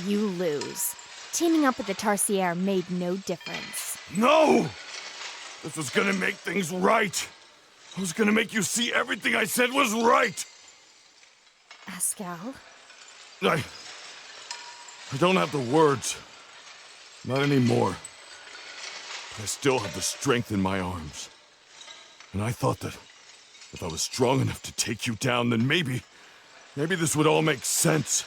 You lose. Teaming up with the Tarsier made no difference. No! This was gonna make things right. I was gonna make you see everything I said was right. Astral? I don't have the words. Not anymore. But I still have the strength in my arms. And I thought that if I was strong enough to take you down, then maybe this would all make sense.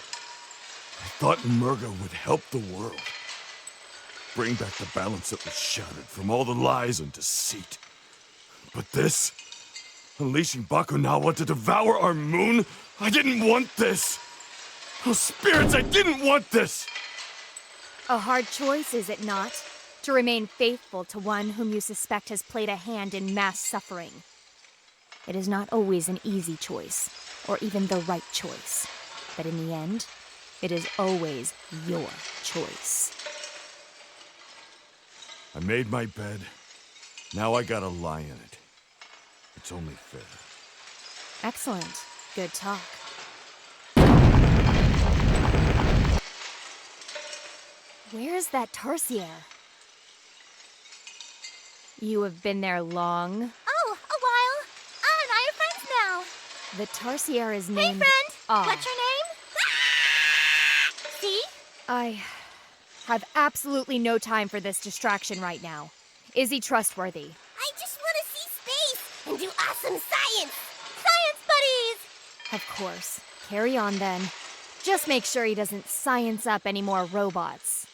I thought Merga would help the world. Bring back the balance that was shattered from all the lies and deceit. But this? Unleashing Bakunawa to devour our moon? I didn't want this! Oh, spirits, I didn't want this! A hard choice, is it not? To remain faithful to one whom you suspect has played a hand in mass suffering. It is not always an easy choice, or even the right choice. But in the end, it is always your choice. I made my bed. Now I gotta lie in it. It's only fair. Excellent. Good talk. Where's that Tarsier? You have been there long? Oh, a while. And I are friends now. The Tarsier is named... Hey, friend! Ah. What's your name? See? I have absolutely no time for this distraction right now. Is he trustworthy? I just want to see space and do awesome science! Science buddies! Of course. Carry on then. Just make sure he doesn't science up any more robots.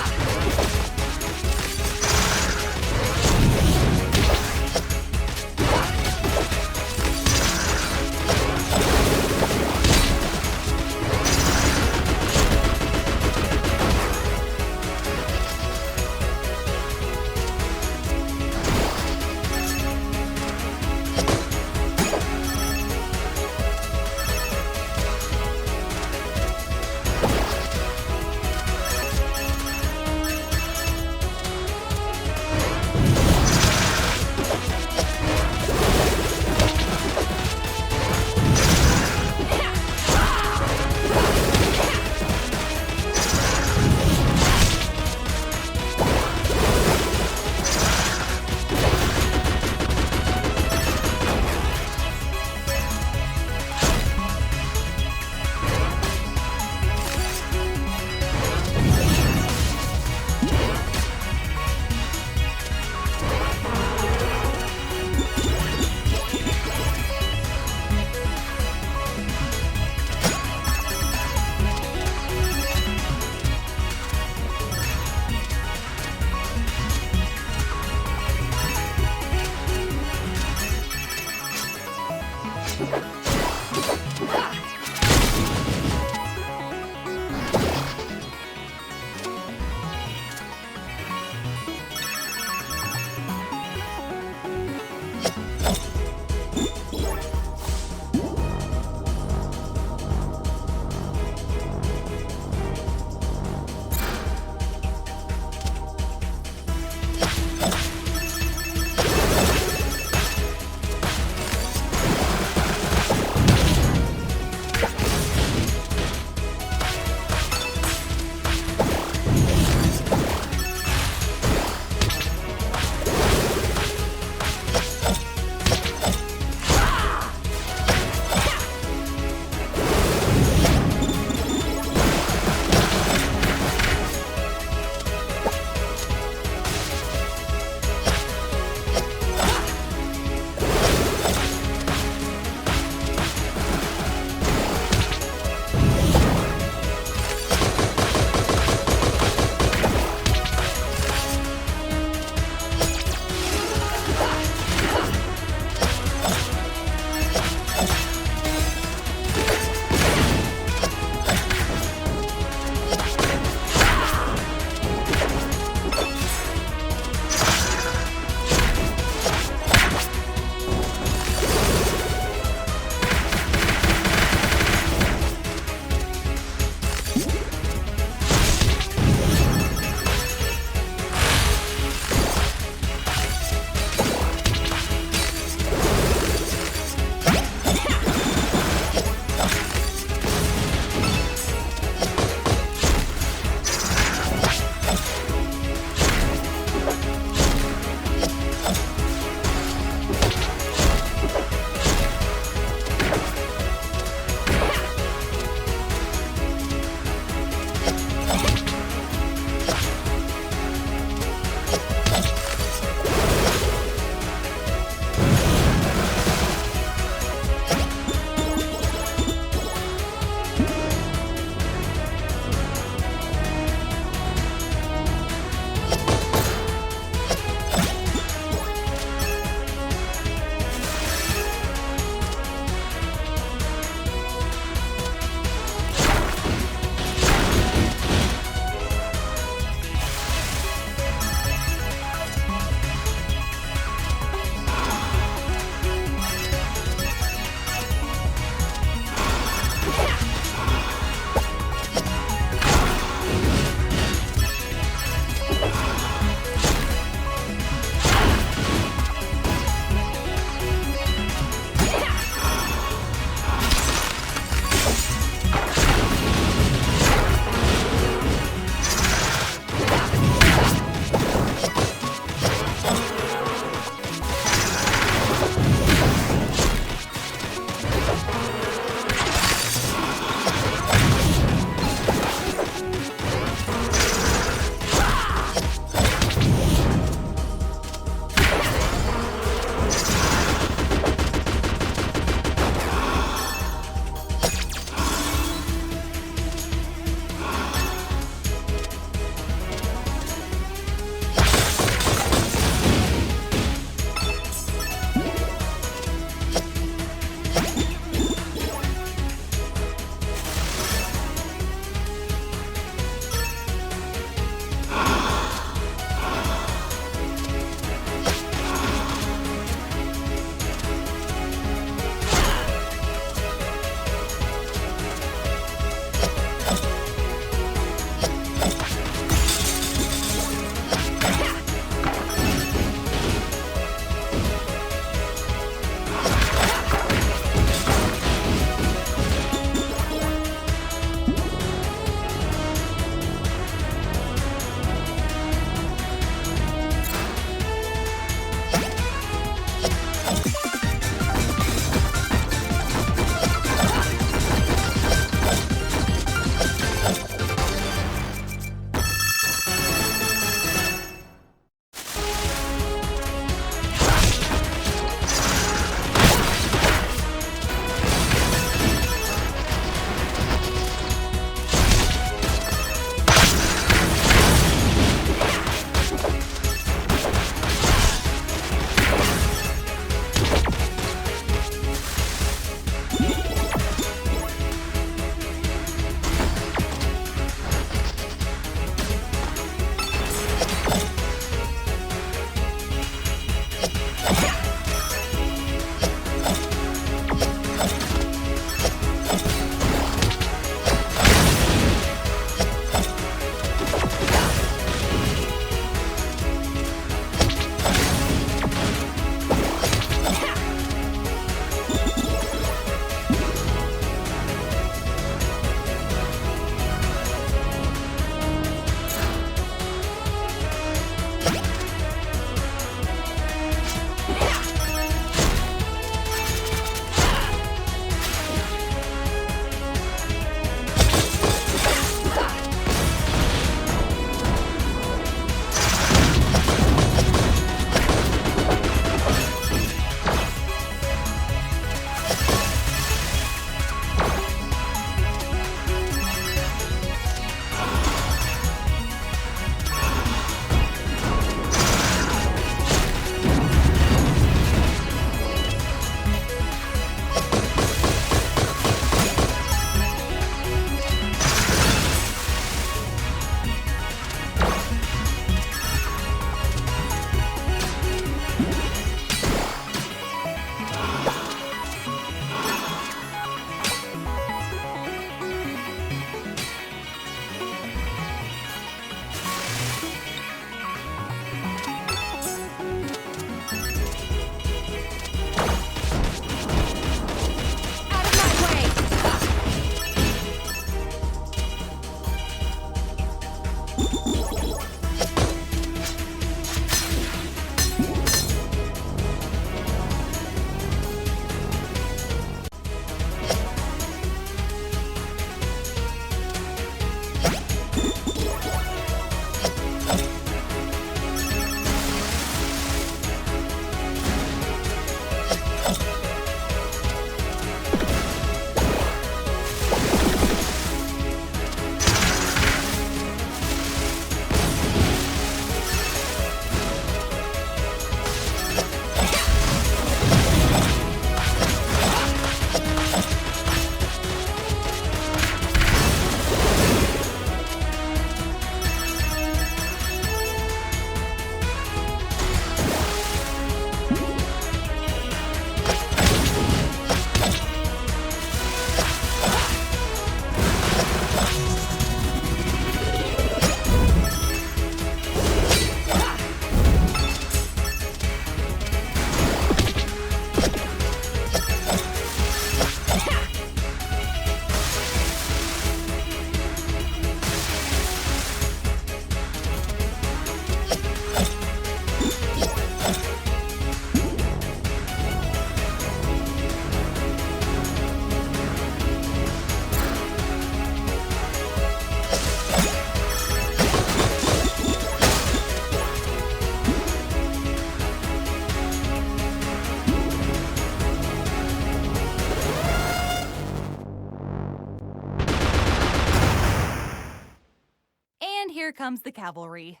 here comes the cavalry.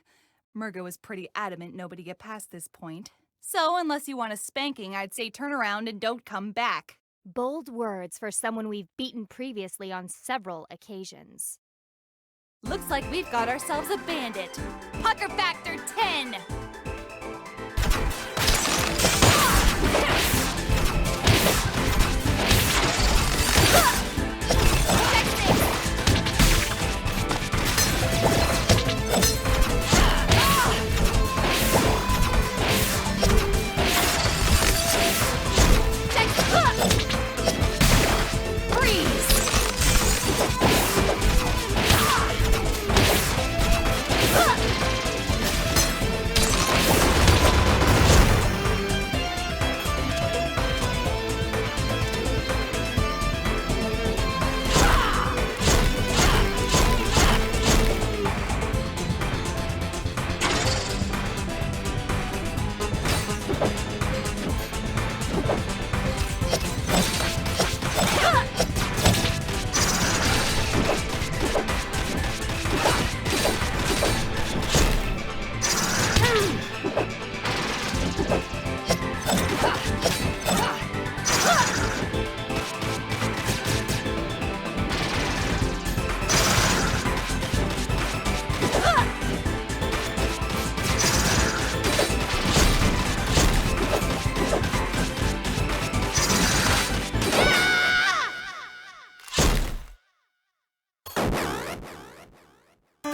Merga was pretty adamant nobody get past this point. So, unless you want a spanking, I'd say turn around and don't come back. Bold words for someone we've beaten previously on several occasions. Looks like we've got ourselves a bandit. Pucker Factor 10!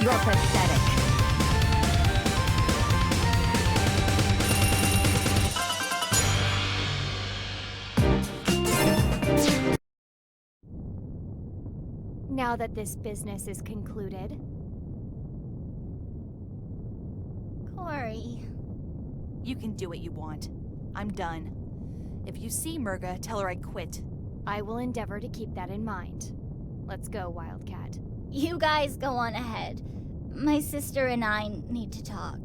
You're pathetic. Now that this business is concluded, Cory. You can do what you want. I'm done. If you see Merga, tell her I quit. I will endeavor to keep that in mind. Let's go, Wildcat. You guys go on ahead. My sister and I need to talk.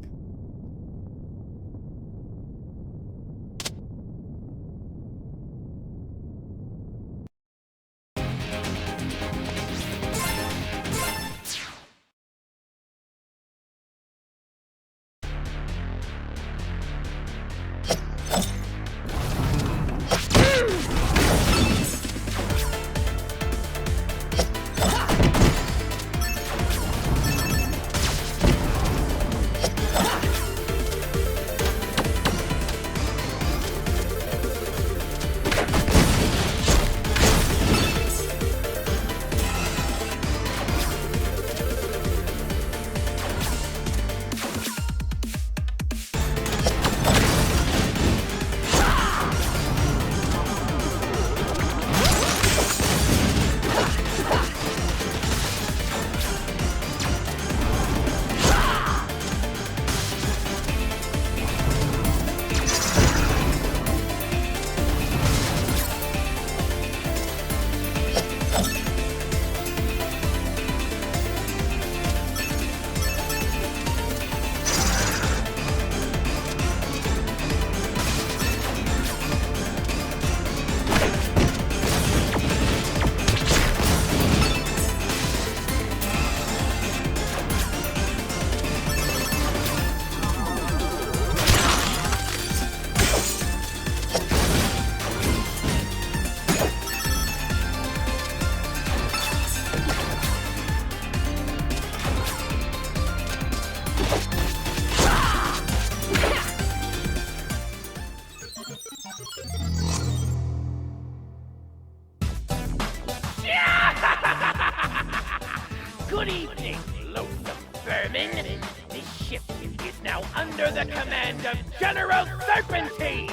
Good evening, loathsome vermin. This ship is now under the command of General Serpentine.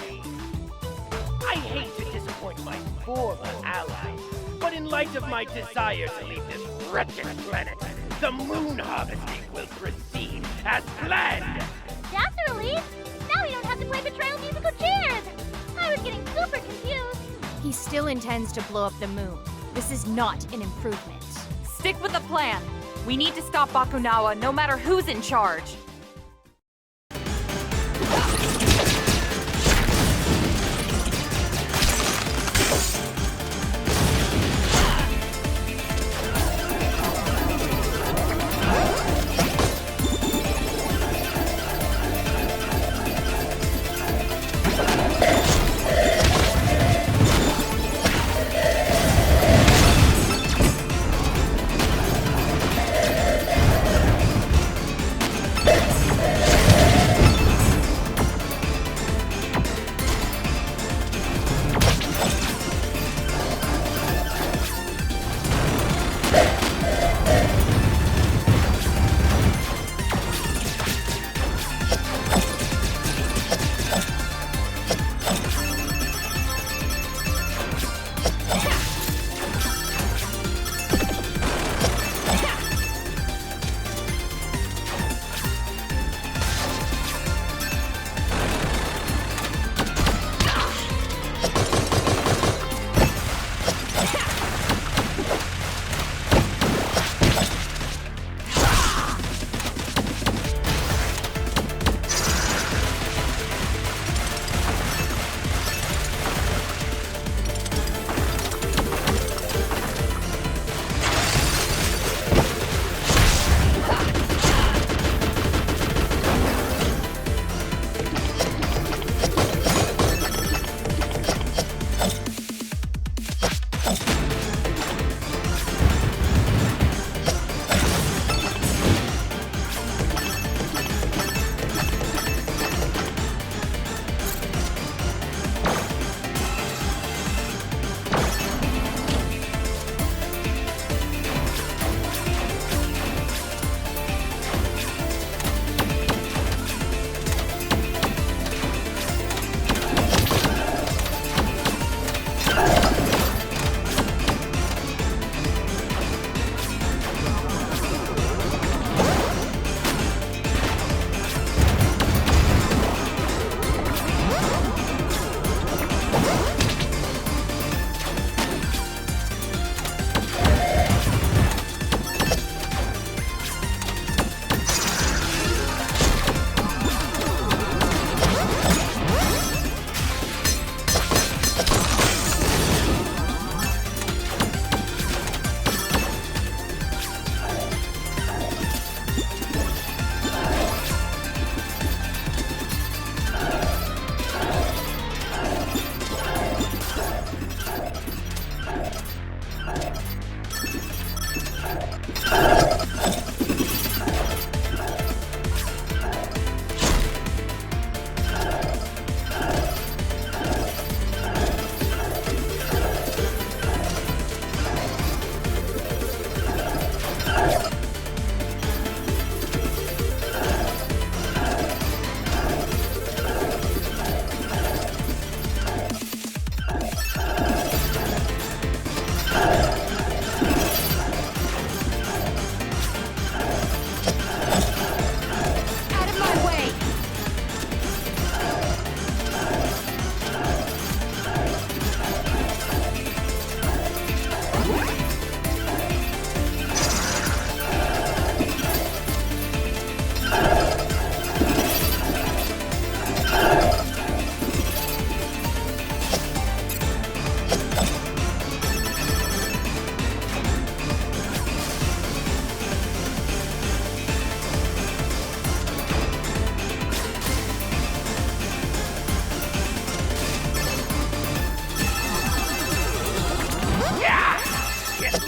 I hate to disappoint my former allies, but in light of my desire to leave this wretched planet, the moon harvesting will proceed as planned. Naturally! Now we don't have to play betrayal musical chairs! I was getting super confused. He still intends to blow up the moon. This is not an improvement. Stick with the plan. We need to stop Bakunawa no matter who's in charge.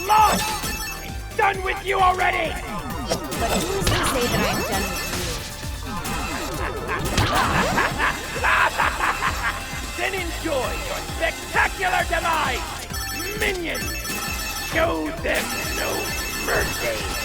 lost! I'm done with you already! But who's to say that I'm done with Then enjoy your spectacular demise! Minions! Show them no mercy!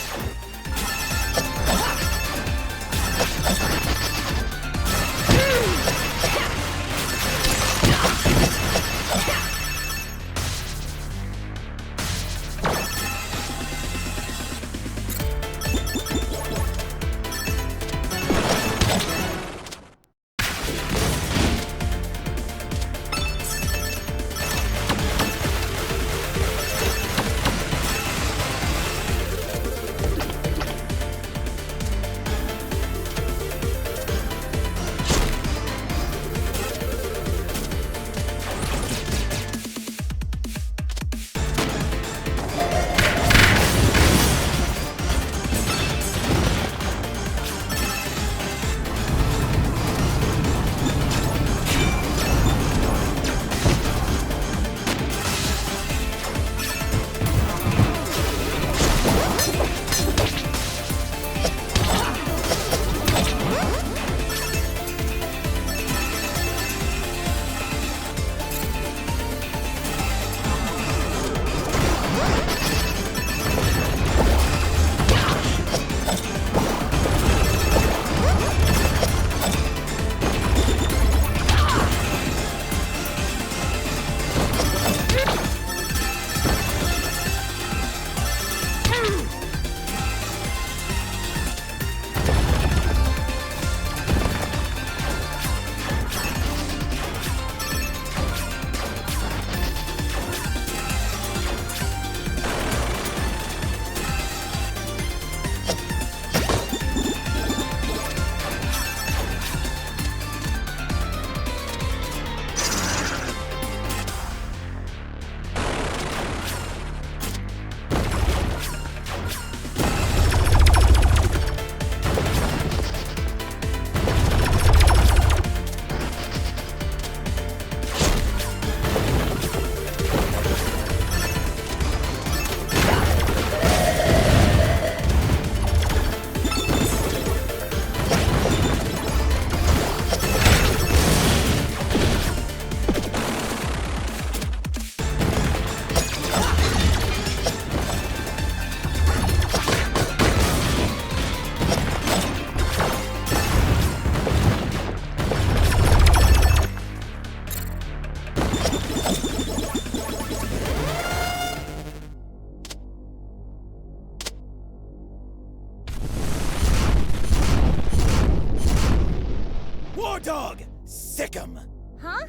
Dog! Sick 'em! Huh?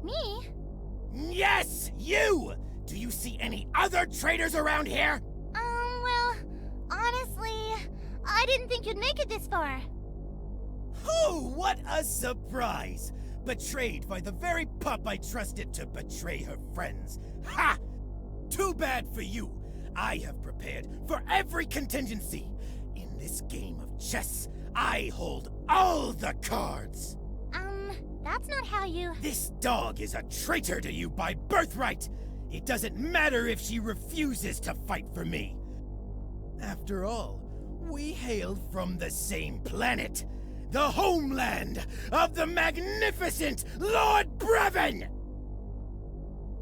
Me? Yes, you! Do you see any other traitors around here? Well, honestly, I didn't think you'd make it this far. Oh, what a surprise! Betrayed by the very pup I trusted to betray her friends. Ha! Too bad for you. I have prepared for every contingency. In this game of chess, I hold all the cards. That's not how you... This dog is a traitor to you by birthright! It doesn't matter if she refuses to fight for me. After all, we hail from the same planet. The homeland of the magnificent Lord Brevin!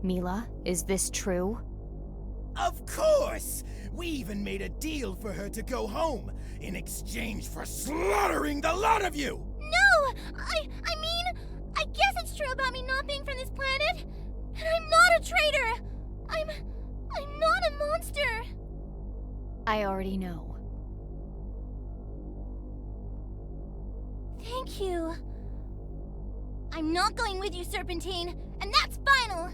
Mila, is this true? Of course! We even made a deal for her to go home in exchange for slaughtering the lot of you! No! I mean, I guess it's true about me not being from this planet. And I'm not a traitor! I'm not a monster! I already know. Thank you. I'm not going with you, Serpentine, and that's final!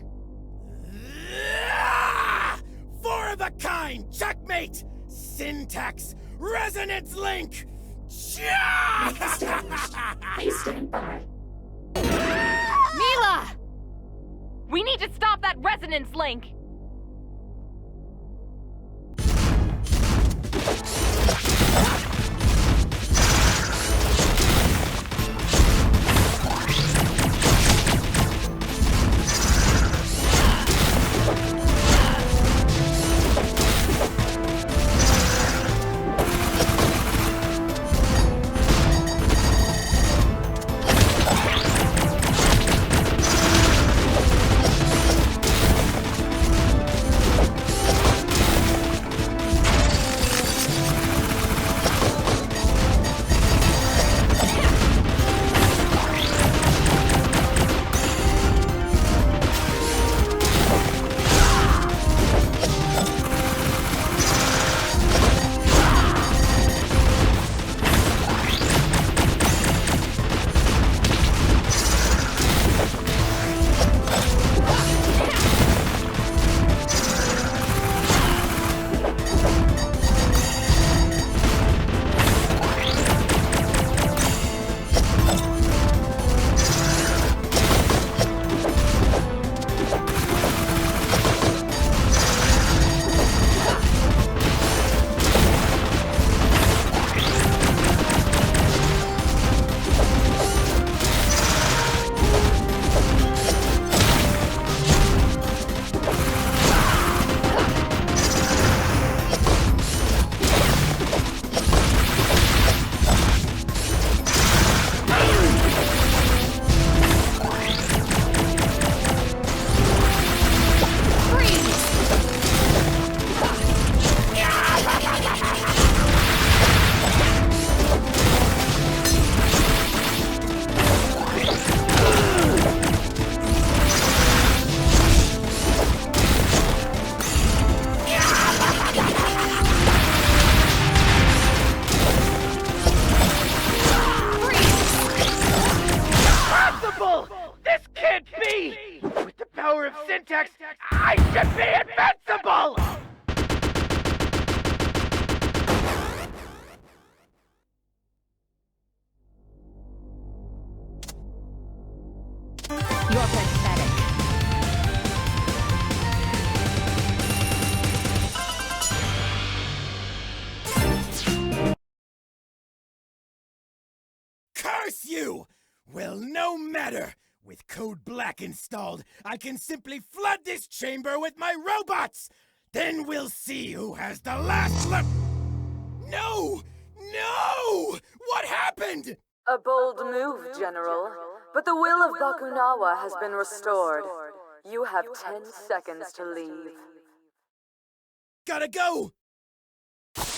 Four of a kind! Checkmate! Syntax! Resonance link! Mila! We need to stop that resonance link! antics, I should be invincible! You're pathetic. Curse you! Well, no matter. With Code Black installed, I can simply flood this chamber with my robots! Then we'll see who has the last No! No! What happened? A bold move, General. But the will of Bakunawa has been restored. You have 10 seconds to leave. Gotta go! But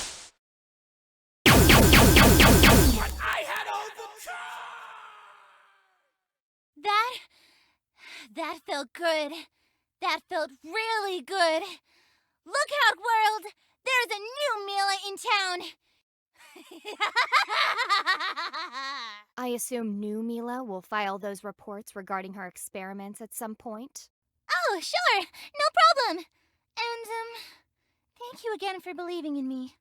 I had all the That felt good. That felt really good. Look out, world! There's a new Mila in town! I assume new Mila will file those reports regarding her experiments at some point. Oh, sure! No problem! And, thank you again for believing in me.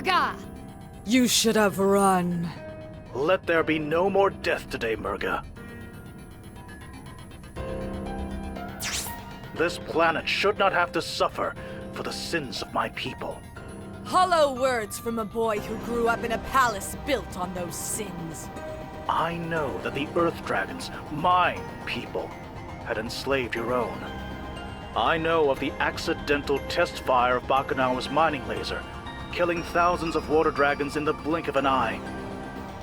Merga! You should have run. Let there be no more death today, Merga. This planet should not have to suffer for the sins of my people. Hollow words from a boy who grew up in a palace built on those sins. I know that the Earth Dragons, my people, had enslaved your own. I know of the accidental test fire of Bakunawa's mining laser, killing thousands of water dragons in the blink of an eye.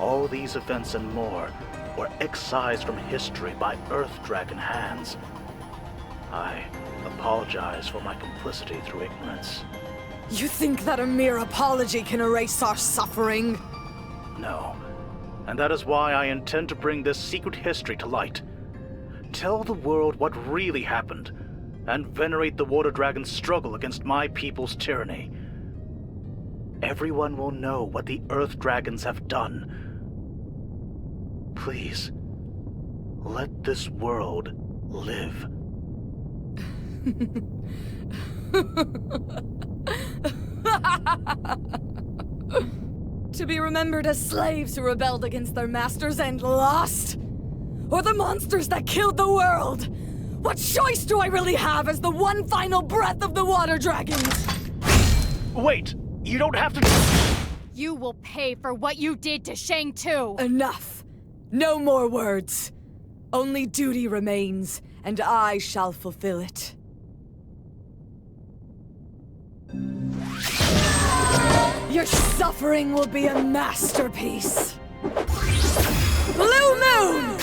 All these events and more were excised from history by Earth Dragon hands. I apologize for my complicity through ignorance. You think that a mere apology can erase our suffering? No. And that is why I intend to bring this secret history to light. Tell the world what really happened, and venerate the Water Dragon's struggle against my people's tyranny. Everyone will know what the Earth Dragons have done. Please, let this world live. To be remembered as slaves who rebelled against their masters and lost? Or the monsters that killed the world? What choice do I really have as the one final breath of the Water Dragons? Wait! You don't have to— You will pay for what you did to Shang too! Enough! No more words. Only duty remains, and I shall fulfill it. Your suffering will be a masterpiece. Blue Moon!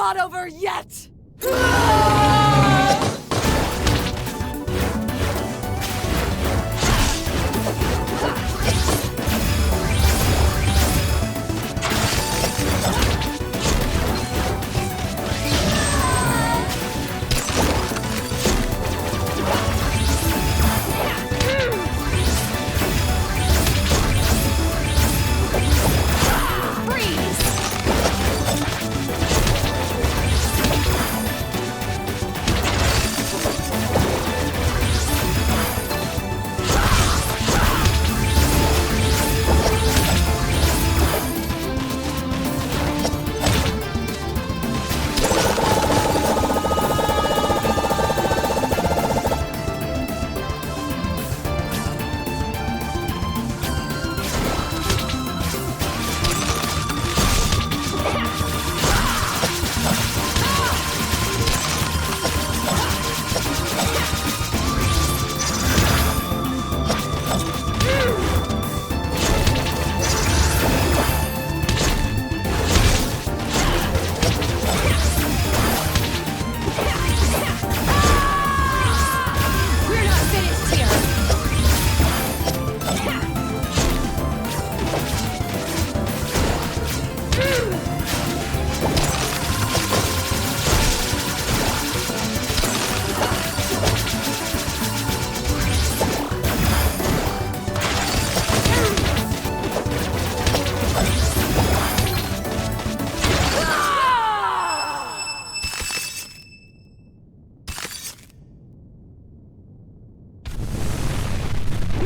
not over yet!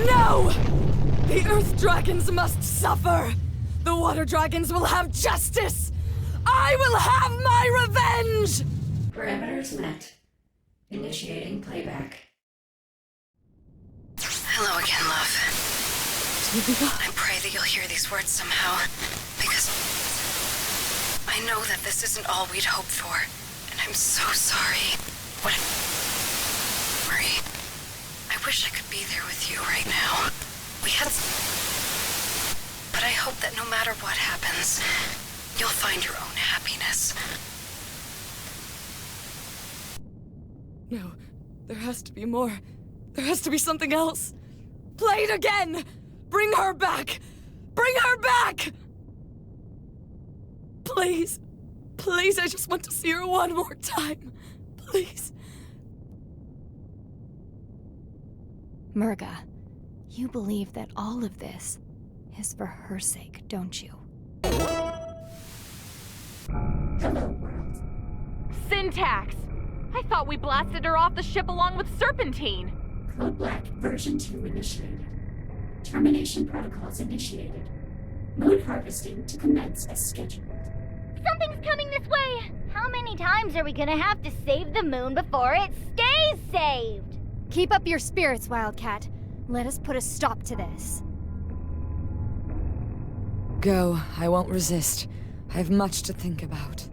No! The Earth Dragons must suffer! The Water Dragons will have justice! I will have my revenge! Parameters met. Initiating playback. Hello again, love. I pray that you'll hear these words somehow, because I know that this isn't all we'd hoped for, and I'm so sorry. Marie, I wish I could be there with you right now. We had... But I hope that no matter what happens, you'll find your own happiness. No, there has to be more. There has to be something else. Play it again! Bring her back! Bring her back! Please. Please, I just want to see her one more time. Please. Merga, you believe that all of this is for her sake, don't you? Hello, world. Syntax! I thought we blasted her off the ship along with Serpentine! Code Black version 2 initiated. Termination protocols initiated. Moon harvesting to commence as scheduled. Something's coming this way! How many times are we gonna have to save the moon before it stays saved? Keep up your spirits, Wildcat. Let us put a stop to this. Go. I won't resist. I have much to think about.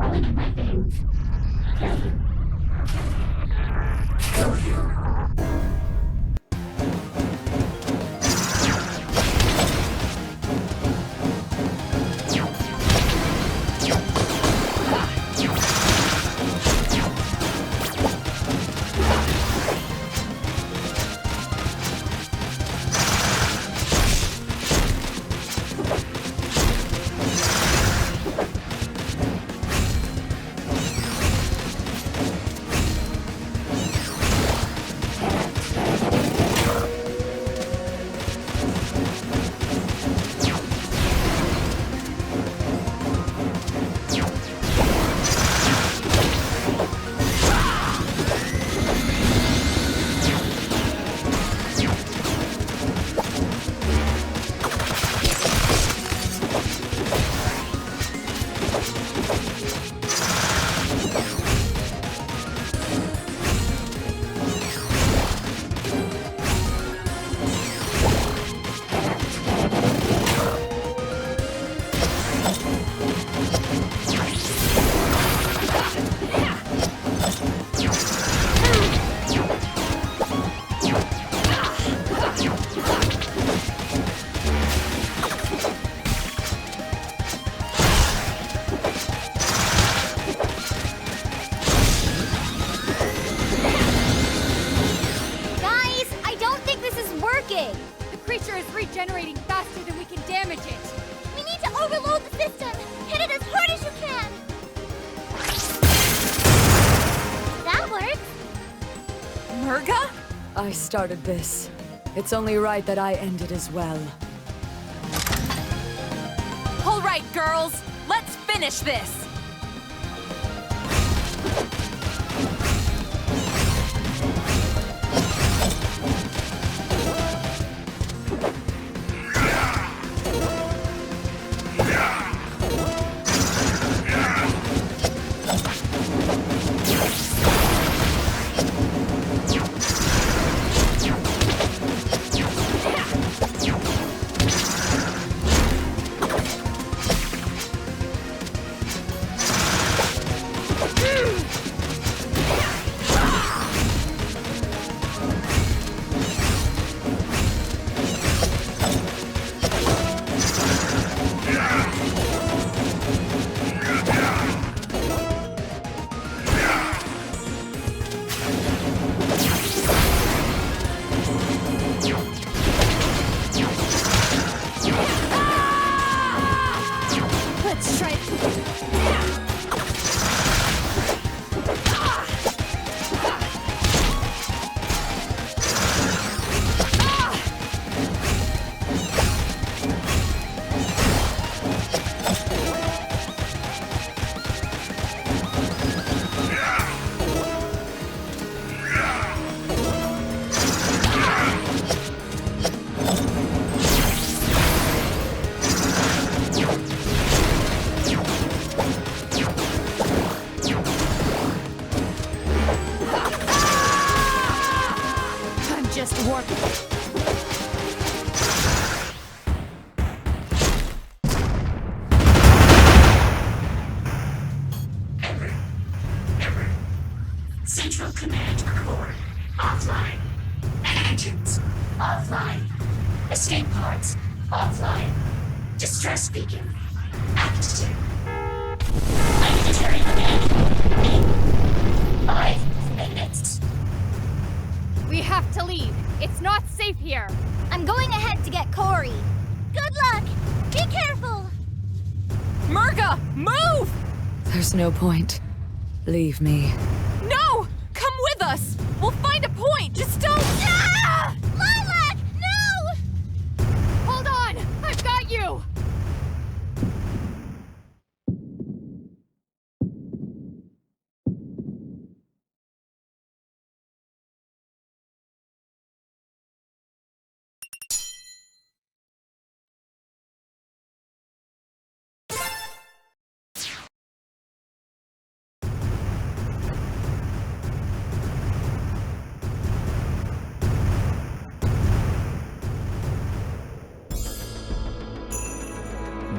Flowing in my veins. Kill you. Kill you. regenerating faster than we can damage it. We need to overload the system. Hit it as hard as you can. That works. Merga? I started this. It's only right that I end it as well. All right, girls. Let's finish this. Central Command Core offline. Engines offline. Escape pods offline. Distress beacon active. Planetary command in 5 minutes. We have to leave. It's not safe here. I'm going ahead to get Corey. Good luck. Be careful. Merga, move! There's no point. Leave me. No! Come with us! We'll find a point! Just don't... Ah! Lilac! No!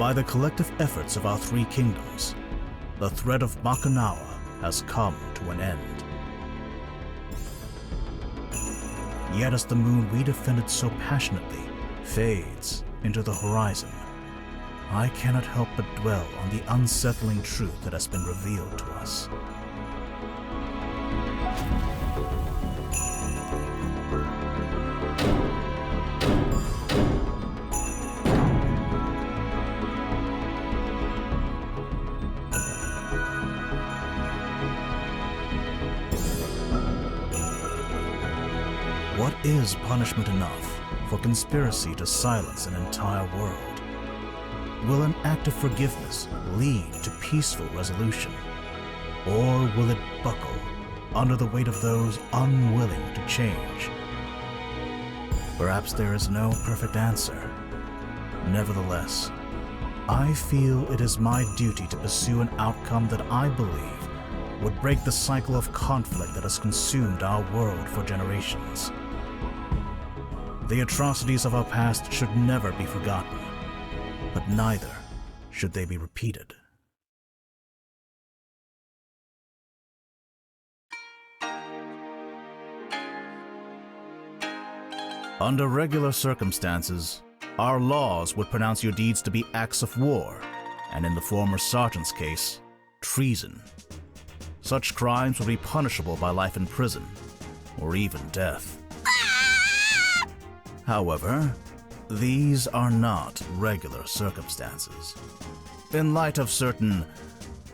By the collective efforts of our three kingdoms, the threat of Bakunawa has come to an end. Yet as the moon we defended so passionately fades into the horizon, I cannot help but dwell on the unsettling truth that has been revealed to us. What is punishment enough for conspiracy to silence an entire world? Will an act of forgiveness lead to peaceful resolution? Or will it buckle under the weight of those unwilling to change? Perhaps there is no perfect answer. Nevertheless, I feel it is my duty to pursue an outcome that I believe would break the cycle of conflict that has consumed our world for generations. The atrocities of our past should never be forgotten, but neither should they be repeated. Under regular circumstances, our laws would pronounce your deeds to be acts of war, and in the former sergeant's case, treason. Such crimes would be punishable by life in prison, or even death. However, these are not regular circumstances. In light of certain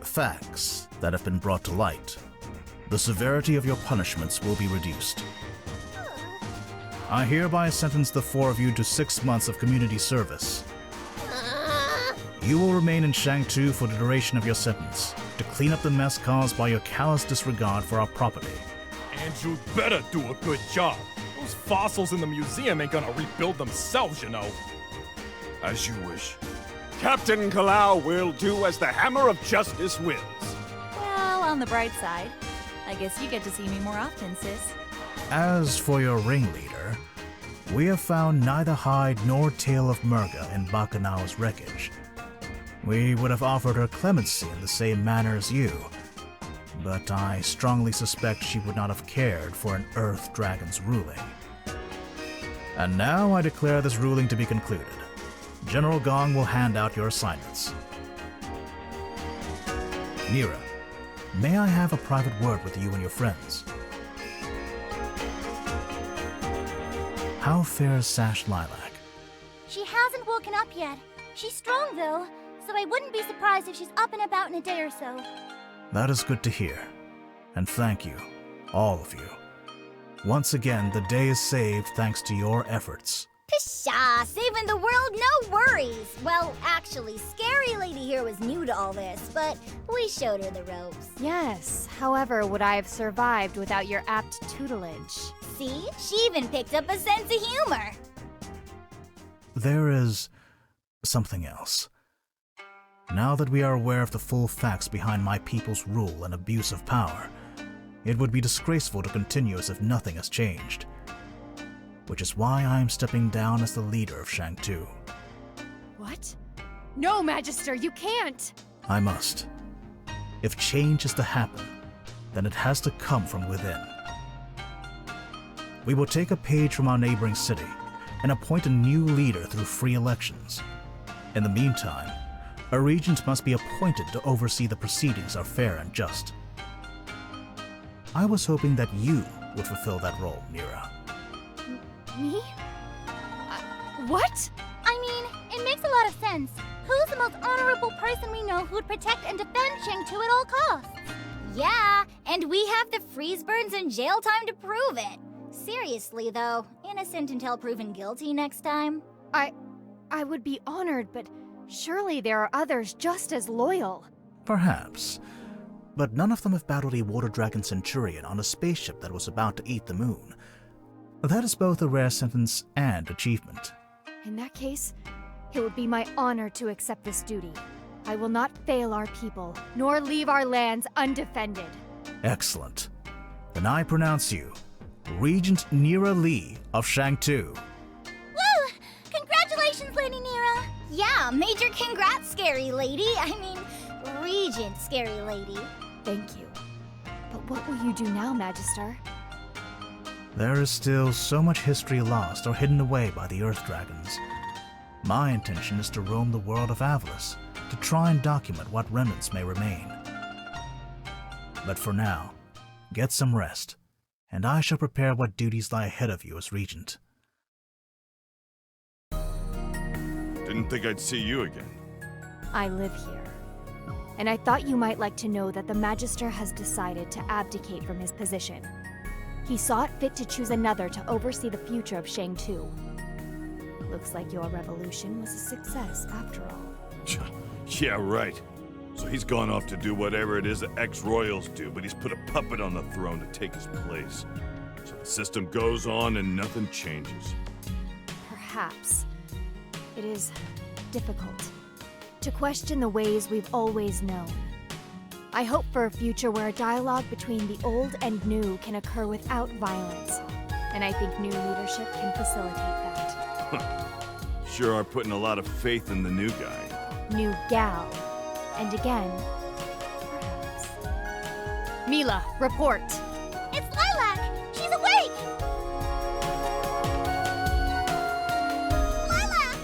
facts that have been brought to light, the severity of your punishments will be reduced. I hereby sentence the four of you to 6 months of community service. You will remain in Shang-Tu for the duration of your sentence, to clean up the mess caused by your callous disregard for our property. And you'd better do a good job. Those fossils in the museum ain't gonna rebuild themselves, you know. As you wish. Captain Kalau will do as the Hammer of Justice wills. Well, on the bright side, I guess you get to see me more often, sis. As for your ringleader, we have found neither hide nor tail of Merga in Bakunawa's wreckage. We would have offered her clemency in the same manner as you, but I strongly suspect she would not have cared for an Earth Dragon's ruling. And now I declare this ruling to be concluded. General Gong will hand out your assignments. Neera, may I have a private word with you and your friends? How fares Sash Lilac? She hasn't woken up yet. She's strong, though, so I wouldn't be surprised if she's up and about in a day or so. That is good to hear. And thank you, all of you. Once again, the day is saved thanks to your efforts. Pshaw, saving the world, no worries. Well, actually, Scary Lady here was new to all this, but we showed her the ropes. Yes, however, would I have survived without your apt tutelage? See? She even picked up a sense of humor. There is something else. Now that we are aware of the full facts behind my people's rule and abuse of power, it would be disgraceful to continue as if nothing has changed. Which is why I am stepping down as the leader of Shang-Tu. What? No, Magister, you can't! I must. If change is to happen, then it has to come from within. We will take a page from our neighboring city and appoint a new leader through free elections. In the meantime, a regent must be appointed to oversee the proceedings are fair and just. I was hoping that you would fulfill that role, Neera. Me? What? I mean, it makes a lot of sense. Who's the most honorable person we know who'd protect and defend Shang-Tu at all costs? Yeah, and we have the freeze burns and jail time to prove it. Seriously, though, innocent until proven guilty next time. I would be honored, but surely there are others just as loyal. Perhaps. But none of them have battled a water dragon centurion on a spaceship that was about to eat the moon. That is both a rare sentence and achievement. In that case, it would be my honor to accept this duty. I will not fail our people, nor leave our lands undefended. Excellent. Then I pronounce you Regent Neera-Li of Shang-Tu. Woo! Congratulations, Lady Neera! Yeah, Major Congrats, Scary Lady. I mean, Regent Scary Lady. Thank you. But what will you do now, Magister? There is still so much history lost or hidden away by the Earth Dragons. My intention is to roam the world of Avalis, to try and document what remnants may remain. But for now, get some rest, and I shall prepare what duties lie ahead of you as Regent. Didn't think I'd see you again. I live here. And I thought you might like to know that the Magister has decided to abdicate from his position. He saw it fit to choose another to oversee the future of Shang-Tu. Looks like your revolution was a success after all. Yeah, right. So he's gone off to do whatever it is that ex-royals do, but he's put a puppet on the throne to take his place. So the system goes on and nothing changes. Perhaps. It is difficult to question the ways we've always known. I hope for a future where a dialogue between the old and new can occur without violence, and I think new leadership can facilitate that. Sure are putting a lot of faith in the new guy. New gal. And again, perhaps. Mila, report. It's Lilac! She's awake! Lilac!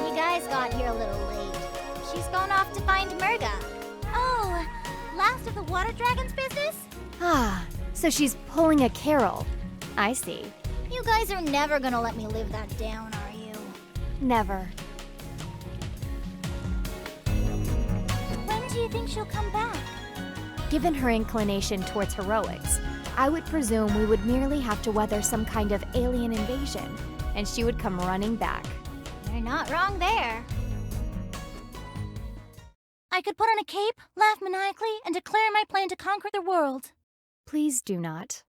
You guys got here a little late. She's gone off to find Merga. Oh, last of the water dragon's business? Ah, so she's pulling a Carol. I see. You guys are never gonna let me live that down, are you? Never. When do you think she'll come back? Given her inclination towards heroics, I would presume we would merely have to weather some kind of alien invasion, and she would come running back. You're not wrong there. I could put on a cape, laugh maniacally, and declare my plan to conquer the world. Please do not.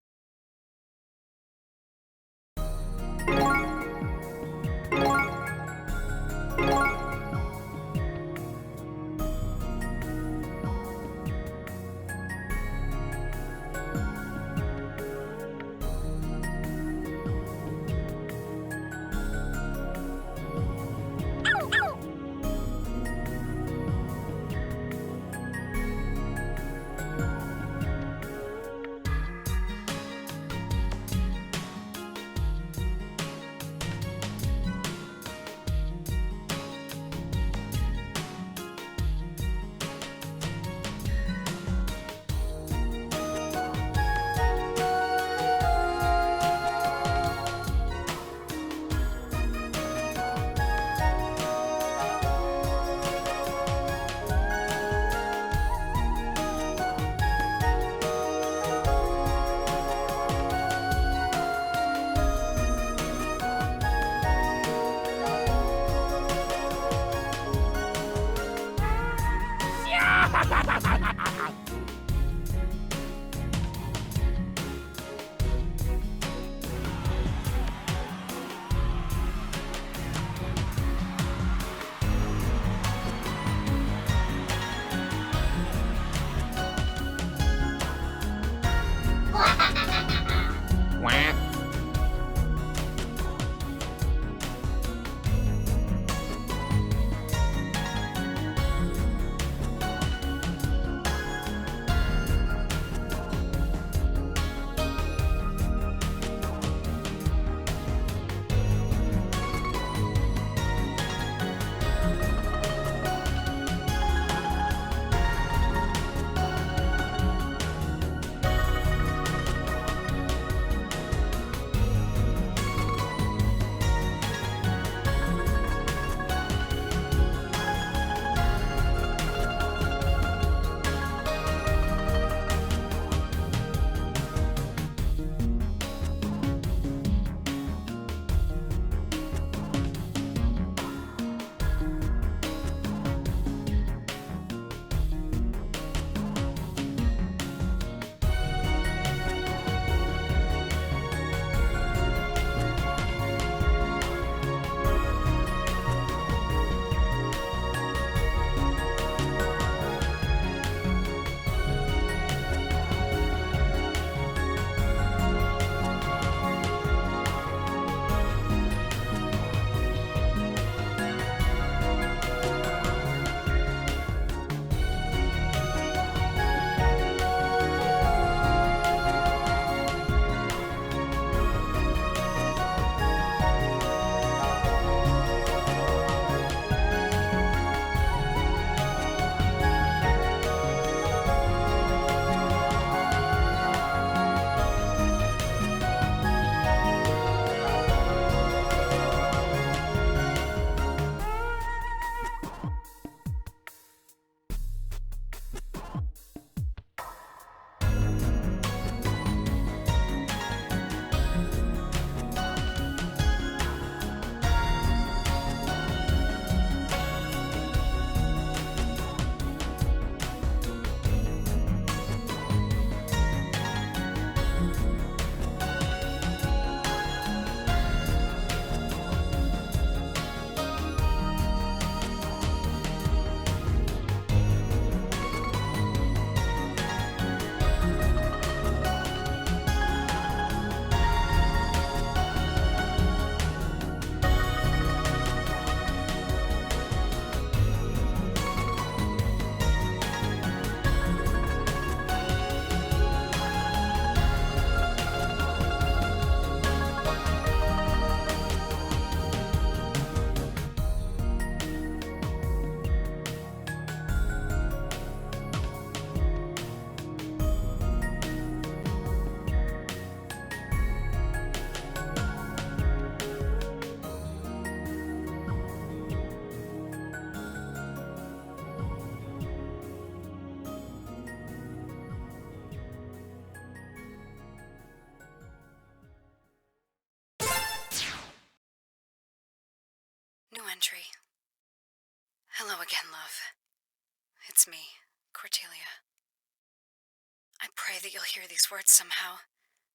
pray that you'll hear these words somehow,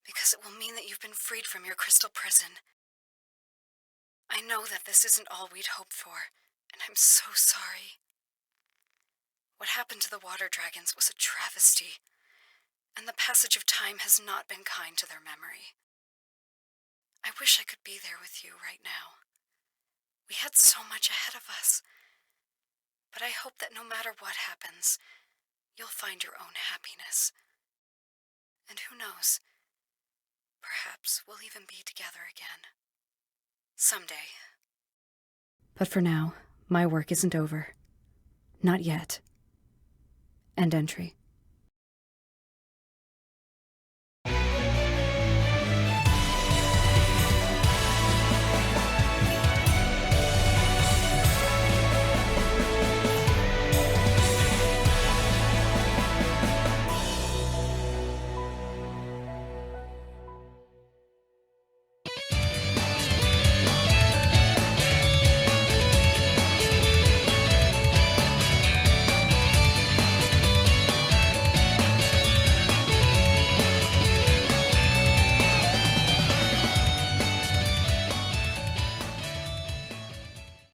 because it will mean that you've been freed from your crystal prison. I know that this isn't all we'd hoped for, and I'm so sorry. What happened to the water dragons was a travesty, and the passage of time has not been kind to their memory. I wish I could be there with you right now. We had so much ahead of us. But I hope that no matter what happens, you'll find your own happiness. And who knows, perhaps we'll even be together again. Someday. But for now, my work isn't over. Not yet. End entry.